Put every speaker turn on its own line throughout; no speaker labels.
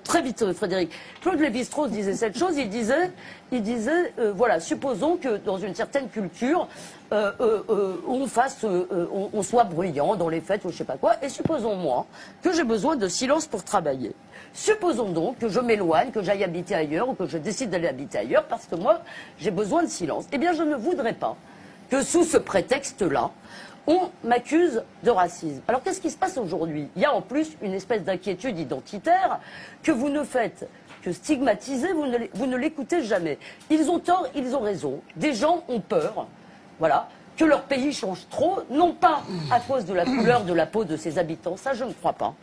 Très vite, Frédéric. Claude Lévi-Strauss disait cette chose, il disait voilà, supposons que dans une certaine culture, on soit bruyant dans les fêtes ou je sais pas quoi, et supposons moi que j'ai besoin de silence pour travailler. Supposons donc que je m'éloigne, que j'aille habiter ailleurs ou que je décide d'aller habiter ailleurs parce que moi, j'ai besoin de silence. Eh bien, je ne voudrais pas que sous ce prétexte-là, on m'accuse de racisme. Alors qu'est-ce qui se passe aujourd'hui? Il y a en plus une espèce d'inquiétude identitaire que vous ne faites que stigmatiser, vous ne l'écoutez jamais. Ils ont tort, ils ont raison. Des gens ont peur, voilà, que leur pays change trop, non pas à cause de la couleur de la peau de ses habitants, ça je ne crois pas,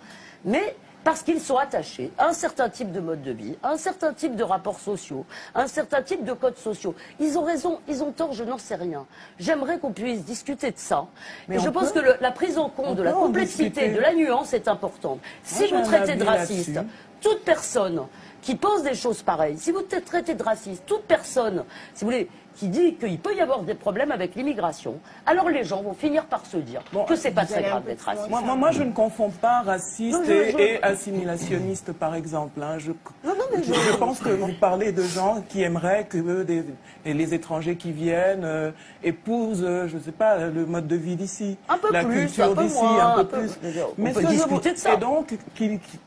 mais parce qu'ils sont attachés à un certain type de mode de vie, à un certain type de rapports sociaux, à un certain type de codes sociaux. Ils ont raison, ils ont tort, je n'en sais rien. J'aimerais qu'on puisse discuter de ça. Mais je pense que la prise en compte de la complexité, de la nuance est importante. Si vous traitez de raciste toute personne qui pense des choses pareilles, si vous traitez de raciste toute personne, si vous voulez, qui dit qu'il peut y avoir des problèmes avec l'immigration, alors les gens vont finir par se dire que c'est pas très grave d'être raciste.
Moi, je ne confonds pas raciste et assimilationniste, par exemple. Hein. Je pense que vous parlez de gens qui aimeraient que les étrangers qui viennent épousent, je ne sais pas, le mode de vie d'ici, la culture d'ici, un peu plus.
Mais on peut discuter de ça.
Et donc,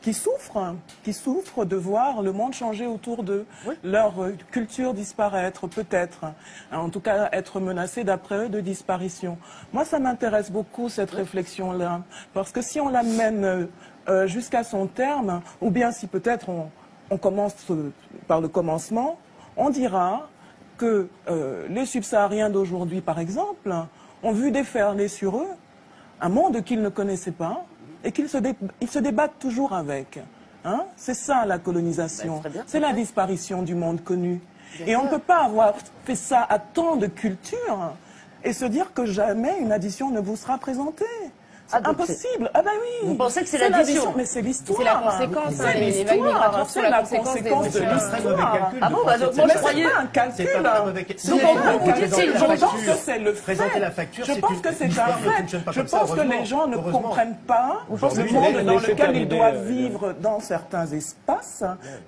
qui souffrent de voir le monde changer autour d'eux, leur culture disparaître, peut-être. En tout cas, être menacée, d'après eux, de disparition. Moi, ça m'intéresse beaucoup, cette réflexion-là. Parce que si on l'amène jusqu'à son terme, ou bien si peut-être on commence par le commencement, on dira que les subsahariens d'aujourd'hui, par exemple, ont vu déferler sur eux un monde qu'ils ne connaissaient pas et qu'ils se débattent toujours avec. Hein? C'est ça, la colonisation. C'est la disparition du monde connu. Et on ne peut pas avoir fait ça à tant de cultures et se dire que jamais une addition ne vous sera présentée. C'est impossible. Ah ben oui.
Vous pensez que c'est l'addition?
Mais c'est l'histoire.
C'est la conséquence.
C'est l'histoire. C'est la conséquence de l'histoire.
Ah bon, bah donc moi je croyais...
C'est pas un calcul.
Donc vous dites c'est une
Je pense que c'est le fait. Je pense que c'est un fait. Je pense que les gens ne comprennent pas le monde dans lequel ils doivent vivre dans certains espaces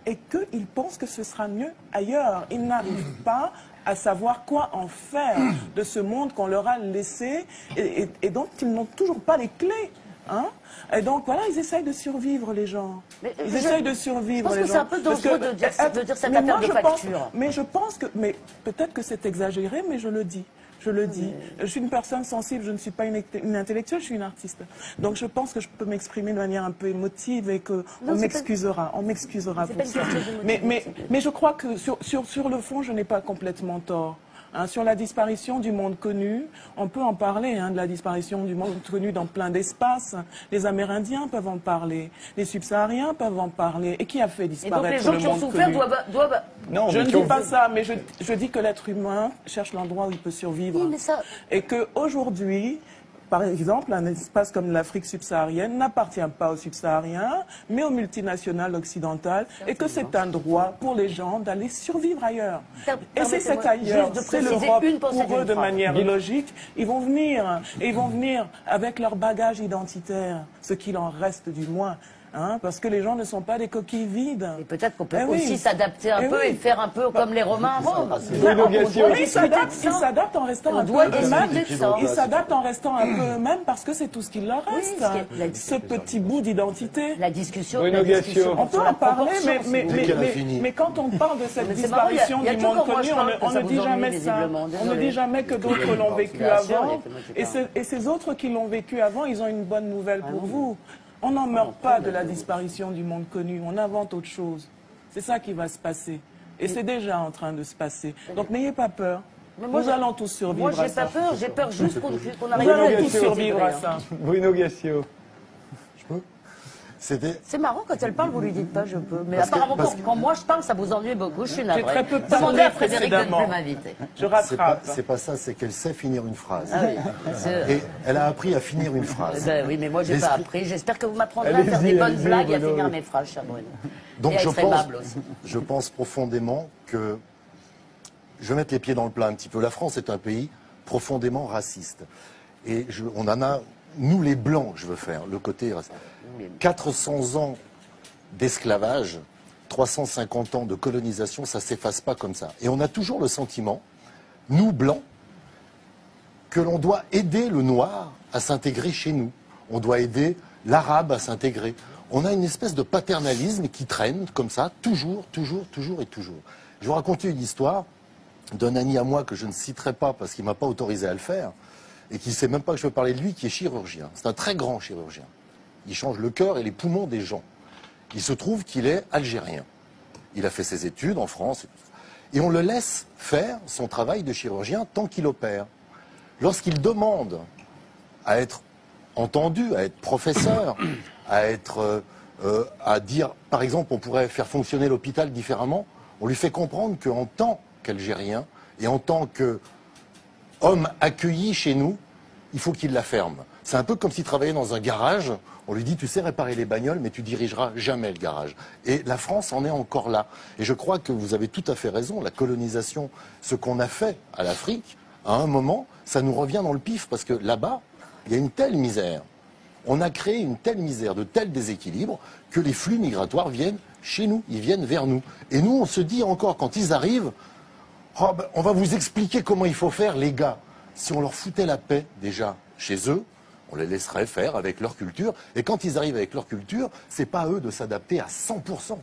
et qu'ils pensent que ce sera mieux ailleurs. Ils n'arrivent pas à savoir quoi en faire de ce monde qu'on leur a laissé et dont ils n'ont toujours pas les clés. Hein? Et donc voilà, ils essayent de survivre, les gens. Ils essayent de survivre, les gens.
Je pense que c'est un peu dangereux de dire cette affaire de facture.
Mais je pense que, peut-être que c'est exagéré, mais je le dis. Je le dis. Je suis une personne sensible, je ne suis pas une intellectuelle, je suis une artiste. Donc je pense que je peux m'exprimer de manière un peu émotive et qu'on m'excusera. On m'excusera pour ça. Mais je crois que sur le fond, je n'ai pas complètement tort. Hein, sur la disparition du monde connu, on peut en parler, hein, de la disparition du monde connu dans plein d'espaces. Les Amérindiens peuvent en parler, les Subsahariens peuvent en parler. Et qui a fait disparaître le monde connu?
Et donc les gens qui ont souffert doivent...
Non, je ne dis pas ça, mais je dis que l'être humain cherche l'endroit où il peut survivre.
Oui, mais ça...
Et qu'aujourd'hui, par exemple, un espace comme l'Afrique subsaharienne n'appartient pas aux subsahariens, mais aux multinationales occidentales, et que c'est un droit pour les gens d'aller survivre ailleurs. Et c'est cet ailleurs, c'est l'Europe pour eux de manière logique. Ils vont venir, et ils vont venir avec leur bagage identitaire, ce qu'il en reste du moins. Hein, parce que les gens ne sont pas des coquilles vides.
Et peut-être qu'on peut aussi s'adapter un peu et faire un peu comme les Romains avant.
Ils s'adaptent en restant un peu eux-mêmes. Ils s'adaptent en restant un peu eux-mêmes parce que c'est tout ce qu'il leur reste. Ce petit bout d'identité.
La discussion.
On peut en parler, mais quand on parle de cette disparition du monde connu, on ne dit jamais ça. On ne dit jamais que d'autres l'ont vécu avant. Et ces autres qui l'ont vécu avant, ils ont une bonne nouvelle pour vous. On n'en meurt pas de la disparition du monde connu, on invente autre chose. C'est ça qui va se passer. Et c'est déjà en train de se passer. Donc n'ayez pas peur. Nous allons tous survivre à ça.
Moi j'ai pas peur, j'ai peur juste qu'on arrive à...
Nous allons tous survivre à ça.
Bruno Gassio.
Je peux?
C'est marrant, quand elle parle, vous lui dites pas je peux. Mais apparemment, quand moi je parle, ça vous ennuie beaucoup. Je suis navrée.
J'ai très peu
demandé à Frédéric de ne plus m'inviter.
Je rattrape.
C'est pas ça, c'est qu'elle sait finir une phrase.
Ah oui.
Et elle a appris à finir une phrase.
Ben oui, mais moi j'ai pas appris. J'espère que vous m'apprendrez à faire des bonnes blagues et à finir mes phrases, cher Bruno.
Donc je pense profondément que je vais mettre les pieds dans le plat un petit peu. La France est un pays profondément raciste. Et on en a, nous les Blancs, je veux faire, le côté raciste. 400 ans d'esclavage, 350 ans de colonisation, ça ne s'efface pas comme ça. Et on a toujours le sentiment, nous, Blancs, que l'on doit aider le noir à s'intégrer chez nous. On doit aider l'arabe à s'intégrer. On a une espèce de paternalisme qui traîne comme ça, toujours, toujours, toujours et toujours. Je vais vous raconter une histoire d'un ami à moi que je ne citerai pas parce qu'il ne m'a pas autorisé à le faire et qui ne sait même pas que je veux parler de lui, qui est chirurgien. C'est un très grand chirurgien. Il change le cœur et les poumons des gens. Il se trouve qu'il est algérien. Il a fait ses études en France. Et on le laisse faire son travail de chirurgien tant qu'il opère. Lorsqu'il demande à être entendu, à être professeur, à dire, par exemple, on pourrait faire fonctionner l'hôpital différemment, on lui fait comprendre qu'en tant qu'Algérien et en tant qu'homme accueilli chez nous, il faut qu'il la ferme. C'est un peu comme s'il travaillait dans un garage. On lui dit, tu sais réparer les bagnoles, mais tu dirigeras jamais le garage. Et la France en est encore là. Et je crois que vous avez tout à fait raison. La colonisation, ce qu'on a fait à l'Afrique, à un moment, ça nous revient dans le pif. Parce que là-bas, il y a une telle misère. On a créé une telle misère, de tels déséquilibres, que les flux migratoires viennent chez nous. Ils viennent vers nous. Et nous, on se dit encore, quand ils arrivent, oh, ben, on va vous expliquer comment il faut faire, les gars. Si on leur foutait la paix, déjà, chez eux, on les laisserait faire avec leur culture. Et quand ils arrivent avec leur culture, c'est pas à eux de s'adapter à 100%.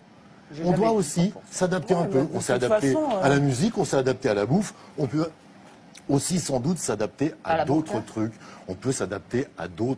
On doit aussi s'adapter un peu. On s'est adapté à la musique, on s'est adapté à la bouffe. On peut aussi sans doute s'adapter à d'autres trucs. On peut s'adapter à d'autres